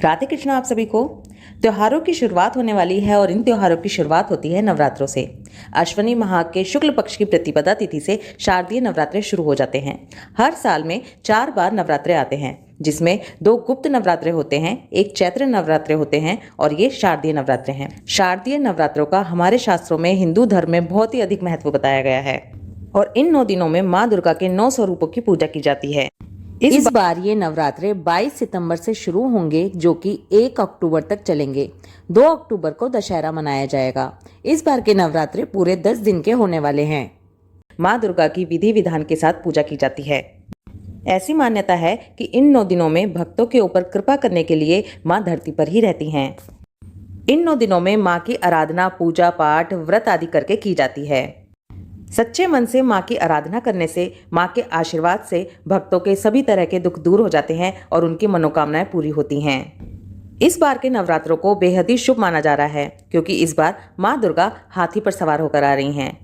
राधे कृष्ण आप सभी को। त्योहारों की शुरुआत होने वाली है और इन त्योहारों की शुरुआत होती है नवरात्रों से। अश्विनी माह के शुक्ल पक्ष की प्रतिपदा तिथि से शारदीय नवरात्रे शुरू हो जाते हैं। हर साल में 4 बार नवरात्रे आते हैं, जिसमें 2 गुप्त नवरात्रे होते हैं, एक चैत्र नवरात्रे होते हैं और ये शारदीय नवरात्रे हैं। शारदीय नवरात्रों का हमारे शास्त्रों में हिंदू धर्म में बहुत ही अधिक महत्व बताया गया है और इन 9 दिनों में माँ दुर्गा के 9 स्वरूपों की पूजा की जाती है। इस बार ये नवरात्रे 22 सितंबर से शुरू होंगे, जो कि 1 अक्टूबर तक चलेंगे। 2 अक्टूबर को दशहरा मनाया जाएगा। इस बार के नवरात्रे पूरे 10 दिन के होने वाले हैं। माँ दुर्गा की विधि विधान के साथ पूजा की जाती है। ऐसी मान्यता है कि इन 9 दिनों में भक्तों के ऊपर कृपा करने के लिए माँ धरती पर ही रहती हैं। इन 9 दिनों में माँ की आराधना, पूजा पाठ, व्रत आदि करके की जाती है। सच्चे मन से माँ की आराधना करने से, माँ के आशीर्वाद से भक्तों के सभी तरह के दुख दूर हो जाते हैं और उनकी मनोकामनाएं पूरी होती हैं। इस बार के नवरात्रों को बेहद ही शुभ माना जा रहा है, क्योंकि इस बार माँ दुर्गा हाथी पर सवार होकर आ रही हैं।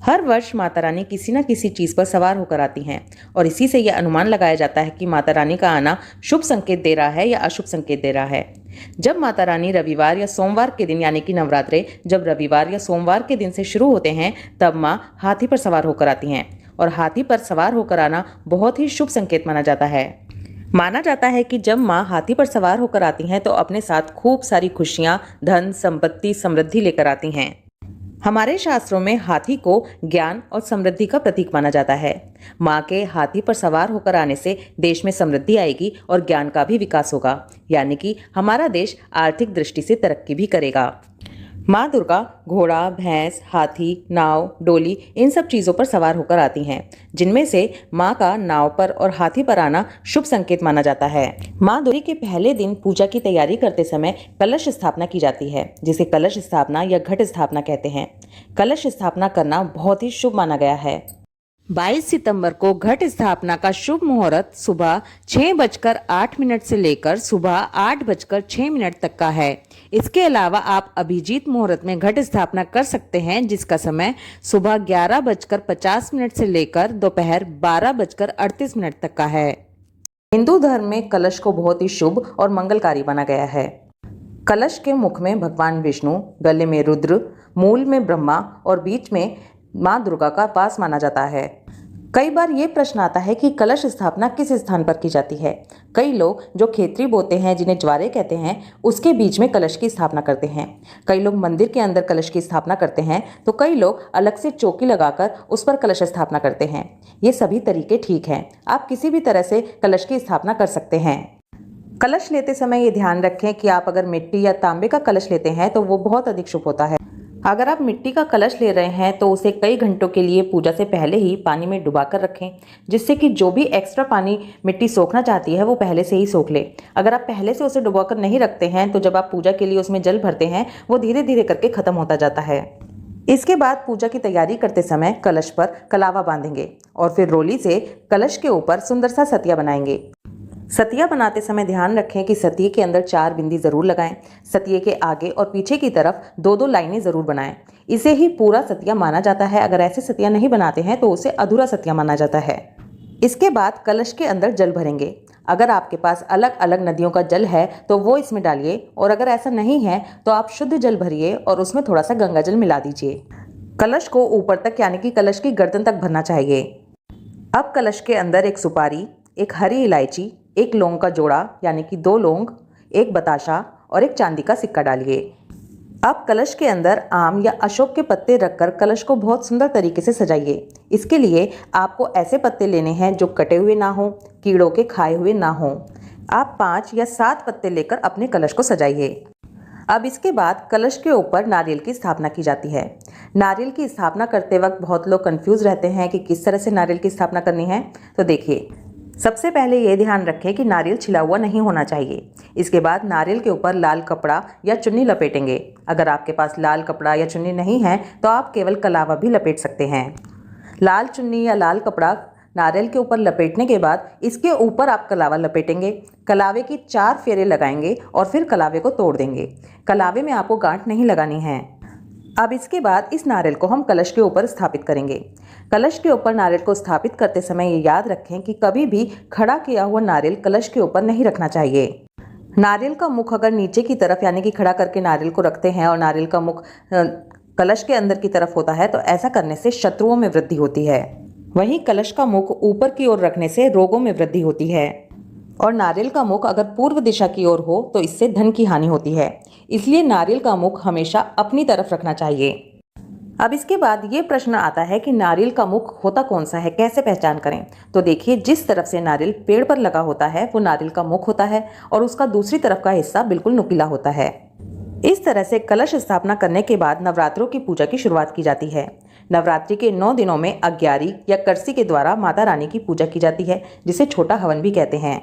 हर वर्ष माता रानी किसी न किसी चीज़ पर सवार होकर आती हैं और इसी से यह अनुमान लगाया जाता है कि माता रानी का आना शुभ संकेत दे रहा है या अशुभ संकेत दे रहा है। जब माता रानी रविवार या सोमवार के दिन, यानी कि नवरात्रे जब रविवार या सोमवार के दिन से शुरू होते हैं, तब माँ हाथी पर सवार होकर आती हैं और हाथी पर सवार होकर आना बहुत ही शुभ संकेत माना जाता है। माना जाता है कि जब माँ हाथी पर सवार होकर आती हैं तो अपने साथ खूब सारी खुशियाँ, धन, संपत्ति, समृद्धि लेकर आती हैं। हमारे शास्त्रों में हाथी को ज्ञान और समृद्धि का प्रतीक माना जाता है। माँ के हाथी पर सवार होकर आने से देश में समृद्धि आएगी और ज्ञान का भी विकास होगा, यानी कि हमारा देश आर्थिक दृष्टि से तरक्की भी करेगा। माँ दुर्गा घोड़ा, भैंस, हाथी, नाव, डोली इन सब चीज़ों पर सवार होकर आती हैं, जिनमें से माँ का नाव पर और हाथी पर आना शुभ संकेत माना जाता है। माँ दुर्गा के पहले दिन पूजा की तैयारी करते समय कलश स्थापना की जाती है, जिसे कलश स्थापना या घट स्थापना कहते हैं। कलश स्थापना करना बहुत ही शुभ माना गया है। 22 सितंबर को घट स्थापना का शुभ मुहूर्त सुबह 6:08 से लेकर सुबह 8:06 तक का है। इसके अलावा आप अभिजीत मुहूर्त में घट स्थापना कर सकते हैं, जिसका समय सुबह 11:50 से लेकर दोपहर 12:38 तक का है। हिंदू धर्म में कलश को बहुत ही शुभ और मंगलकारी माना गया है। कलश के मुख में भगवान विष्णु, गले में रुद्र, मूल में ब्रह्मा और बीच में माँ दुर्गा का वास माना जाता है। कई बार ये प्रश्न आता है कि कलश स्थापना किस स्थान पर की जाती है। कई लोग जो खेतरी बोते हैं, जिन्हें ज्वारे कहते हैं, उसके बीच में कलश की स्थापना करते हैं। कई लोग मंदिर के अंदर कलश की स्थापना करते हैं, तो कई लोग अलग से चौकी लगाकर उस पर कलश स्थापना करते हैं। ये सभी तरीके ठीक हैं। आप किसी भी तरह से कलश की स्थापना कर सकते हैं। कलश लेते समय ये ध्यान रखें कि आप अगर मिट्टी या तांबे का कलश लेते हैं तो वो बहुत अधिक शुभ होता है। अगर आप मिट्टी का कलश ले रहे हैं तो उसे कई घंटों के लिए पूजा से पहले ही पानी में डुबाकर रखें, जिससे कि जो भी एक्स्ट्रा पानी मिट्टी सोखना चाहती है वो पहले से ही सोख ले। अगर आप पहले से उसे डुबाकर नहीं रखते हैं तो जब आप पूजा के लिए उसमें जल भरते हैं वो धीरे धीरे करके खत्म होता जाता है। इसके बाद पूजा की तैयारी करते समय कलश पर कलावा बांधेंगे और फिर रोली से कलश के ऊपर सुंदर सा सतिया बनाएंगे। सतिया बनाते समय ध्यान रखें कि सतिये के अंदर 4 बिंदी जरूर लगाएं। सतिये के आगे और पीछे की तरफ 2-2 लाइनें जरूर बनाएं। इसे ही पूरा सतिया माना जाता है। अगर ऐसे सतिया नहीं बनाते हैं तो उसे अधूरा सतिया माना जाता है। इसके बाद कलश के अंदर जल भरेंगे। अगर आपके पास अलग अलग नदियों का जल है तो वो इसमें डालिए, और अगर ऐसा नहीं है तो आप शुद्ध जल भरिए और उसमें थोड़ा सा गंगा जल मिला दीजिए। कलश को ऊपर तक, यानी कि कलश की गर्दन तक भरना चाहिए। अब कलश के अंदर एक सुपारी, एक हरी इलायची, एक लौंग का जोड़ा यानी कि 2 लौंग, एक बताशा और एक चांदी का सिक्का डालिए। अब कलश के अंदर आम या अशोक के पत्ते रखकर कलश को बहुत सुंदर तरीके से सजाइए। इसके लिए आपको ऐसे पत्ते लेने हैं जो कटे हुए ना हो, कीड़ों के खाए हुए ना हो। आप 5 या 7 पत्ते लेकर अपने कलश को सजाइए। अब इसके बाद कलश के ऊपर नारियल की स्थापना की जाती है। नारियल की स्थापना करते वक्त बहुत लोग कंफ्यूज रहते हैं कि किस तरह से नारियल की स्थापना करनी है। तो देखिए, सबसे पहले ये ध्यान रखें कि नारियल छिला हुआ नहीं होना चाहिए। इसके बाद नारियल के ऊपर लाल कपड़ा या चुन्नी लपेटेंगे। अगर आपके पास लाल कपड़ा या चुन्नी नहीं है तो आप केवल कलावा भी लपेट सकते हैं। लाल चुन्नी या लाल कपड़ा नारियल के ऊपर लपेटने के बाद इसके ऊपर आप कलावा लपेटेंगे। कलावे की 4 फेरे लगाएंगे और फिर कलावे को तोड़ देंगे। कलावे में आपको गांठ नहीं लगानी है। अब इसके बाद इस नारियल को हम कलश के ऊपर स्थापित करेंगे। कलश के ऊपर नारियल को स्थापित करते समय ये याद रखें कि कभी भी खड़ा किया हुआ नारियल कलश के ऊपर नहीं रखना चाहिए। नारियल का मुख अगर नीचे की तरफ यानी कि खड़ा करके नारियल को रखते हैं और नारियल का मुख कलश के अंदर की तरफ होता है तो ऐसा करने से शत्रुओं में वृद्धि होती है। वहीं कलश का मुख ऊपर की ओर रखने से रोगों में वृद्धि होती है। और नारियल का मुख अगर पूर्व दिशा की ओर हो तो इससे धन की हानि होती है। इसलिए नारियल का मुख हमेशा अपनी तरफ रखना चाहिए। अब इसके बाद ये प्रश्न आता है कि नारियल का मुख होता कौन सा है, कैसे पहचान करें। तो देखिए, जिस तरफ से नारियल पेड़ पर लगा होता है वो नारियल का मुख होता है और उसका दूसरी तरफ का हिस्सा बिल्कुल नुकीला होता है। इस तरह से कलश स्थापना करने के बाद नवरात्रों की पूजा की शुरुआत की जाती है। नवरात्रि के 9 दिनों में अग्यारी या करसी के द्वारा माता रानी की पूजा की जाती है, जिसे छोटा हवन भी कहते हैं।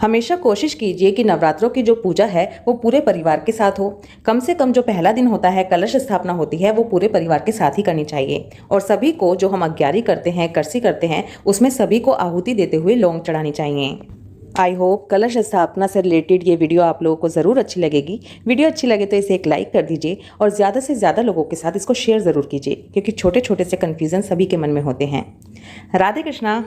हमेशा कोशिश कीजिए कि नवरात्रों की जो पूजा है वो पूरे परिवार के साथ हो। कम से कम जो पहला दिन होता है, कलश स्थापना होती है, वो पूरे परिवार के साथ ही करनी चाहिए। और सभी को, जो हम अग्यारी करते हैं, करसी करते हैं, उसमें सभी को आहुति देते हुए लौंग चढ़ानी चाहिए। आई होप कलश स्थापना से रिलेटेड ये वीडियो आप लोगों को ज़रूर अच्छी लगेगी। वीडियो अच्छी लगे तो इसे एक लाइक कर दीजिए और ज़्यादा से ज़्यादा लोगों के साथ इसको शेयर ज़रूर कीजिए, क्योंकि छोटे छोटे से कन्फ्यूज़न सभी के मन में होते हैं। राधे कृष्णा।